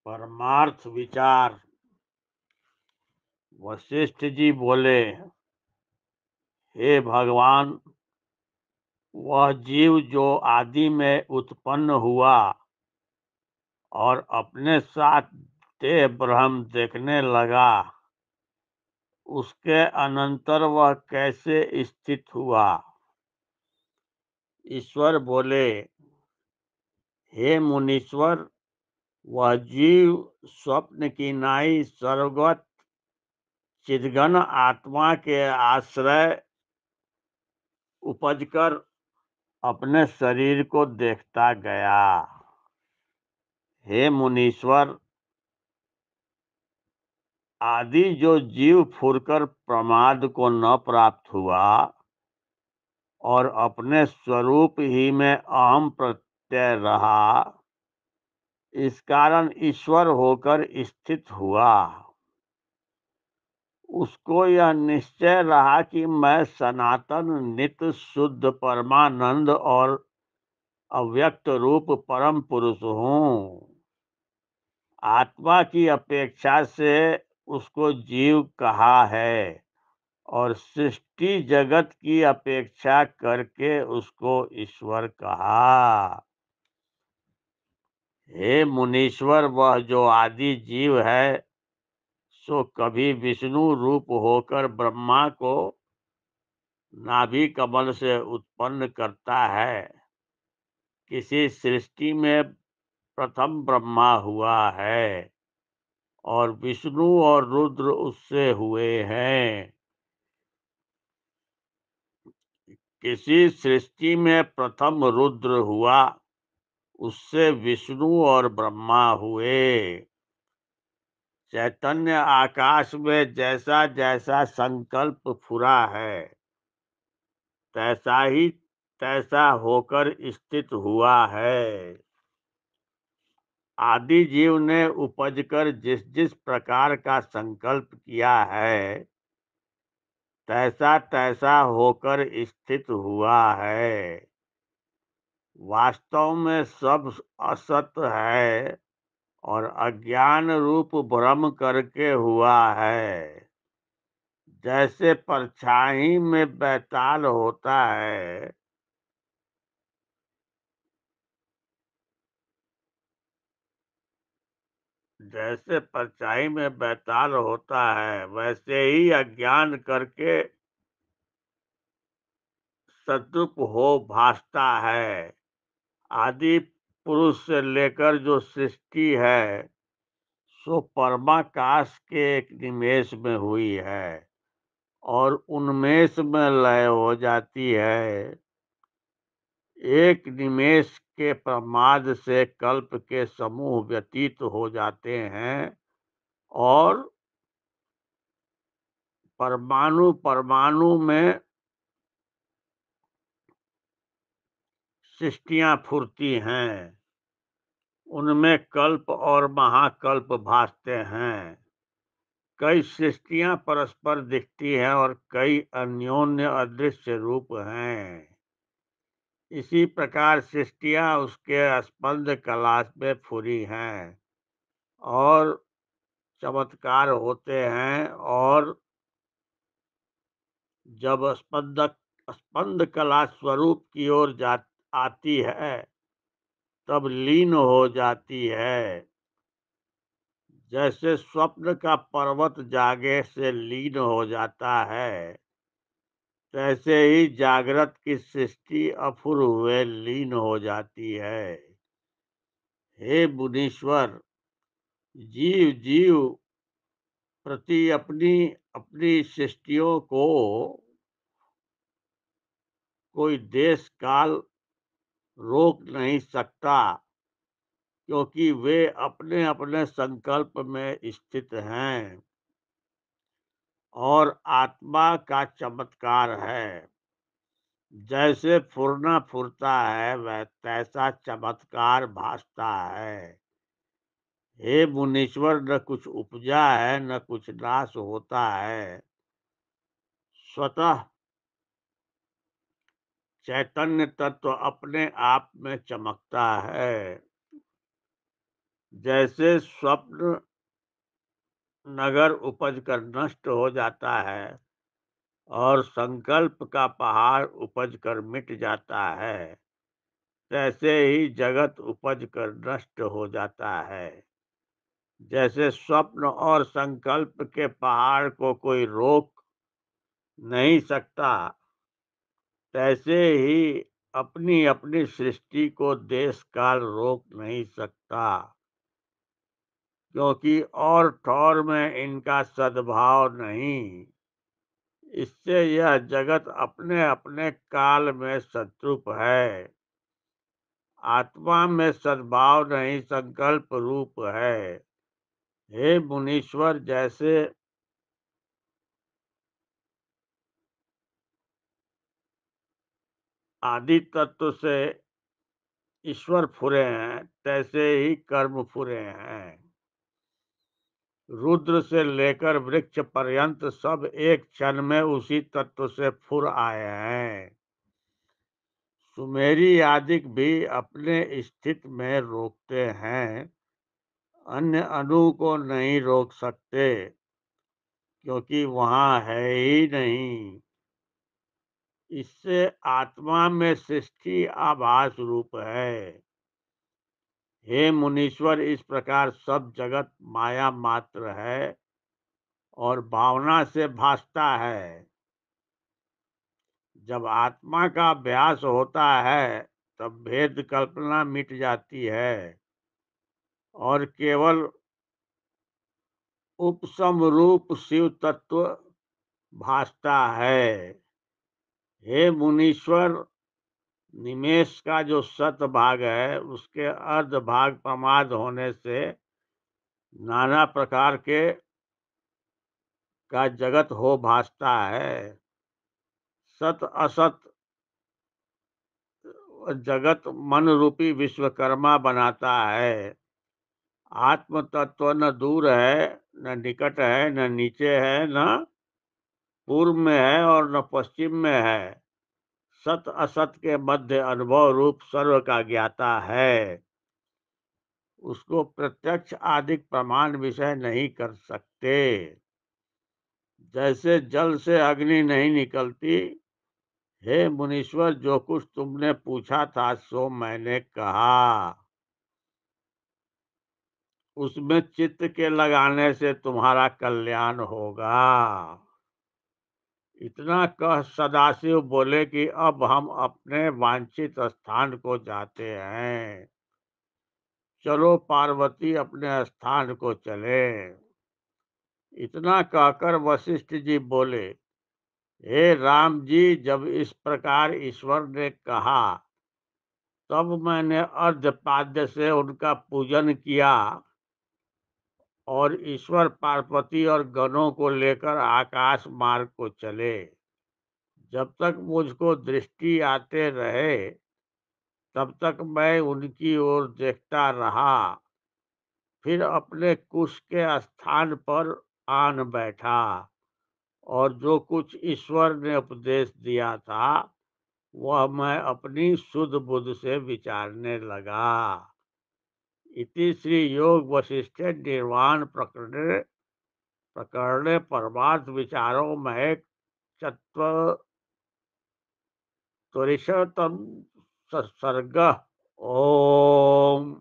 परमार्थ विचार। वशिष्ठ जी बोले, हे भगवान, वह जीव जो आदि में उत्पन्न हुआ और अपने साथ देह ब्रह्म देखने लगा, उसके अनंतर वह कैसे स्थित हुआ? ईश्वर बोले, हे मुनीश्वर, वह जीव स्वप्न की नाई सर्वगत चिद्घन आत्मा के आश्रय उपजकर अपने शरीर को देखता गया। हे मुनीश्वर, आदि जो जीव फुरकर प्रमाद को न प्राप्त हुआ और अपने स्वरूप ही में अहम प्रत्यय रहा, इस कारण ईश्वर होकर स्थित हुआ। उसको यह निश्चय रहा कि मैं सनातन नित्य शुद्ध परमानंद और अव्यक्त रूप परम पुरुष हूँ। आत्मा की अपेक्षा से उसको जीव कहा है और सृष्टि जगत की अपेक्षा करके उसको ईश्वर कहा। हे मुनीश्वर, वह जो आदि जीव है सो कभी विष्णु रूप होकर ब्रह्मा को नाभि कमल से उत्पन्न करता है। किसी सृष्टि में प्रथम ब्रह्मा हुआ है और विष्णु और रुद्र उससे हुए हैं। किसी सृष्टि में प्रथम रुद्र हुआ, उससे विष्णु और ब्रह्मा हुए। चैतन्य आकाश में जैसा जैसा संकल्प फुरा है, तैसा होकर स्थित हुआ है। आदि जीव ने उपजकर जिस जिस प्रकार का संकल्प किया है, तैसा तैसा होकर स्थित हुआ है। वास्तव में सब असत है और अज्ञान रूप भ्रम करके हुआ है। जैसे परछाई में बैताल होता है, जैसे परछाई में बैताल होता है, वैसे ही अज्ञान करके सद्रूप हो भासता है। आदि पुरुष से लेकर जो सृष्टि है, सो परमाकाश के एक निमेष में हुई है और उन्मेष में लय हो जाती है। एक निमेष के प्रमाद से कल्प के समूह व्यतीत हो जाते हैं और परमाणु परमाणु में सृष्टियां फुरती हैं। उनमें कल्प और महाकल्प भासते हैं। कई सृष्टियां परस्पर दिखती हैं और कई अन्योन्य अदृश्य रूप हैं। इसी प्रकार सृष्टियां उसके स्पंद कलाश में फुरी हैं और चमत्कार होते हैं। और जब स्पंद कला स्वरूप की ओर आती है, तब लीन हो जाती है। जैसे स्वप्न का पर्वत जागे से लीन हो जाता है, तैसे ही जागृत की सृष्टि अफुर हुए लीन हो जाती है। हे मुनीश्वर, जीव जीव प्रति अपनी अपनी सृष्टियों को कोई देश काल रोक नहीं सकता, क्योंकि वे अपने अपने संकल्प में स्थित हैं। और आत्मा का चमत्कार है, जैसे फुरना फुरता है वह तैसा चमत्कार भासता है। हे मुनीश्वर, न कुछ उपजा है न कुछ नाश होता है। स्वतः चैतन्य तत्व अपने आप में चमकता है। जैसे स्वप्न नगर उपज कर नष्ट हो जाता है और संकल्प का पहाड़ उपज कर मिट जाता है, तैसे ही जगत उपज कर नष्ट हो जाता है। जैसे स्वप्न और संकल्प के पहाड़ को कोई रोक नहीं सकता, तैसे ही अपनी अपनी सृष्टि को देश काल रोक नहीं सकता, क्योंकि और ठौर में इनका सद्भाव नहीं। इससे यह जगत अपने अपने काल में सद्रूप है। आत्मा में सद्भाव नहीं, संकल्प रूप है। हे मुनीश्वर, जैसे आदि तत्व से ईश्वर फुरे हैं, तैसे ही कर्म फुरे हैं। रुद्र से लेकर वृक्ष पर्यंत सब एक क्षण में उसी तत्व से फुर आए हैं। सुमेरी आदि भी अपने स्थित में रोकते हैं, अन्य अणु को नहीं रोक सकते, क्योंकि वहां है ही नहीं। इससे आत्मा में सृष्टि आभास रूप है। हे मुनीश्वर, इस प्रकार सब जगत माया मात्र है और भावना से भासता है। जब आत्मा का अभ्यास होता है, तब भेद कल्पना मिट जाती है और केवल उपसम रूप शिव तत्व भासता है। हे मुनीश्वर, निमेष का जो सत भाग है, उसके अर्ध भाग प्रमाद होने से नाना प्रकार के का जगत हो भासता है। सत असत जगत मन रूपी विश्वकर्मा बनाता है। आत्म तत्व न दूर है, न निकट है, न नीचे है, न पूर्व में है और न पश्चिम में है। सत असत के मध्य अनुभव रूप सर्व का ज्ञाता है। उसको प्रत्यक्ष आदि प्रमाण विषय नहीं कर सकते। जैसे जल से अग्नि नहीं निकलती, हे मुनीश्वर, जो कुछ तुमने पूछा था सो मैंने कहा। उसमें चित्त के लगाने से तुम्हारा कल्याण होगा। इतना कह सदाशिव बोले कि अब हम अपने वांछित स्थान को जाते हैं। चलो पार्वती, अपने स्थान को चले। इतना कहकर वशिष्ठ जी बोले, हे राम जी, जब इस प्रकार ईश्वर ने कहा, तब मैंने अर्धपाद्य से उनका पूजन किया और ईश्वर पार्वती और गणों को लेकर आकाश मार्ग को चले। जब तक मुझको दृष्टि आते रहे, तब तक मैं उनकी ओर देखता रहा। फिर अपने कुश के स्थान पर आन बैठा और जो कुछ ईश्वर ने उपदेश दिया था, वह मैं अपनी शुद्ध बुद्ध से विचारने लगा। इति श्री योग वशिष्ठ निर्वाण प्रकरणे प्रकरणे परमार्थ विचारो महक चत्वरिशतम सर्ग। ओम।